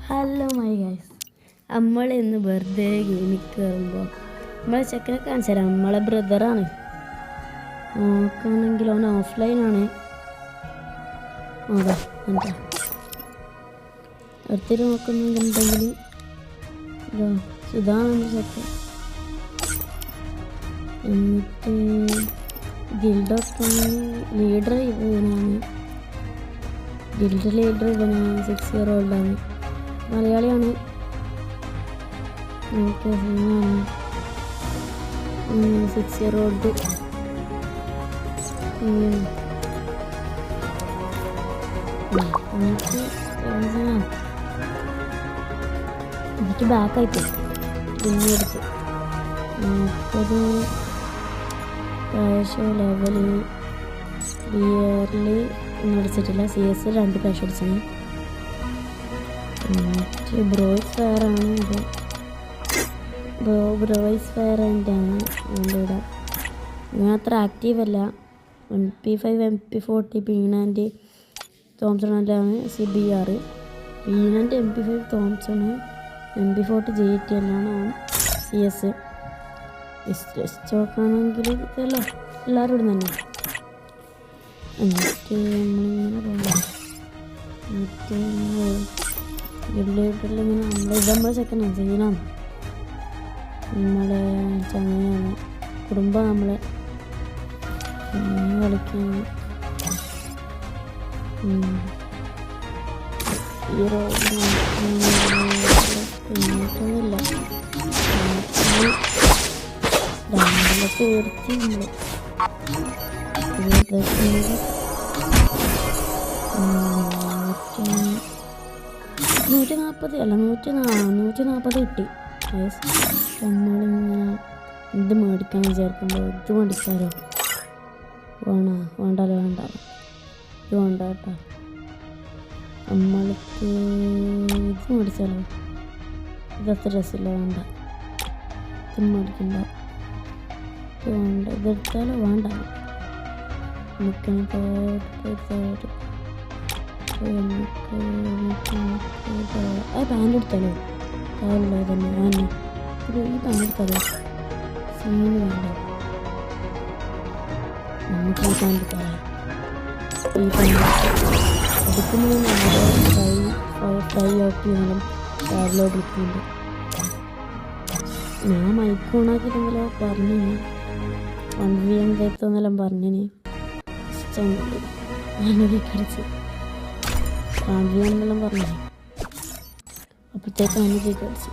Hello my guys, നമ്മൾ ഇന്ന് വെറുതെ ഗെയിമിൽ കയറുമ്പോൾ നമ്മളെ ചെക്കനെ കാണിച്ചു തരാം. നമ്മളെ ബ്രദറാണ്. നോക്കുകയാണെങ്കിൽ അവൻ ഓഫ്ലൈനാണ്. അതാ എന്താ അടുത്തിട്ട് നോക്കുന്നുണ്ടെങ്കിൽ ഇതാണ് ചെക്കൻ. എന്നിട്ട് ഗിൽഡൊക്കെ ലീഡർ ഇവനാണ്. ലീഡർ ഇവനാണ്. 6 year old ആണ്. മലയാളിയാണ്. ഓക്കെ, സിനിമയാണ്. 6 year old. എനിക്ക് ബാക്കായിട്ട് പിന്നെ എടുത്ത് നമുക്കൊരു പ്രാവശ്യം ലെവല് ബിയറിൽ ഒന്നും അടിച്ചിട്ടില്ല. CS 2 പ്രാവശ്യം അടിച്ചാണ്. ബ്രോയ്സ് ഫയറാണ് ഇത്. ബ്രോയ്സ് ഫയർ എൻ്റെ ആണ് എൻ്റെ ഇവിടെ. ഞാൻ അത്ര ആക്റ്റീവല്ല. MP5 MP40 പീണാൻ്റെ തോംസണിലാണ് CBR. പീണാൻ്റെ MP5 Thomson, MP40 GT എല്ലാണ് CS. സ്റ്റോക്കാണെങ്കിൽ ഇതല്ല എല്ലാവരും ഇവിടെ തന്നെ. എന്നിട്ട് നമ്മളിങ്ങനെ പോകാം. എന്നിട്ട് വീട്ടിലിങ്ങനെ നമ്മളെ ചെക്കനാണ്, സീനാണ്, നമ്മളെ ചങ്ങയാണ്, കുടുംബം നമ്മളെ കളിക്കാണ്. ഹീറോ പിന്നൊന്നുമില്ല. രണ്ടിലൊക്കെ ഉയർത്തി നമ്മള് 140 അല്ല 140 കിട്ടി. നമ്മളിങ്ങനെ ഇത് മേടിക്കാൻ വിചാരിക്കുമ്പോൾ ഇത് മേടിച്ചാലോ? വേണ്ടല്ലോ, ഇത് വേണ്ട കേട്ടോ. നമ്മൾക്ക് ഇത് മേടിച്ചാലോ? ഇതത്ര രസമില്ല, വേണ്ട. ഇത് മേടിക്കണ്ട, വേണ്ട. ഇതെടുത്താലോ? വേണ്ട. നമുക്ക് പാൻ്റ് എടുത്താലോ? കാലുള്ള തന്നെ ഈ പാൻ്റ് എടുത്താലോ? സീന് വേണ്ട, നമുക്ക് ഈ പാൻ്റ് എടുത്താലോ? ഈ പാൻ്റ് എടുക്കുന്നത് നമ്മുടെ ഫ്രൈ ഓഫ് ചെയ്യാനും കാറിലോ എടുക്കുന്നുണ്ട്. ഞാൻ മൈക്ക് ഓണാക്കിയിട്ടെങ്കിലോ പറഞ്ഞു 1VM കയറ്റെന്നെല്ലാം പറഞ്ഞിന്. ഞാനൊരു കടിച്ച് 1VM എന്നെല്ലാം പറഞ്ഞു. അപ്പോഴത്തേക്ക് അതിന് കടിച്ച്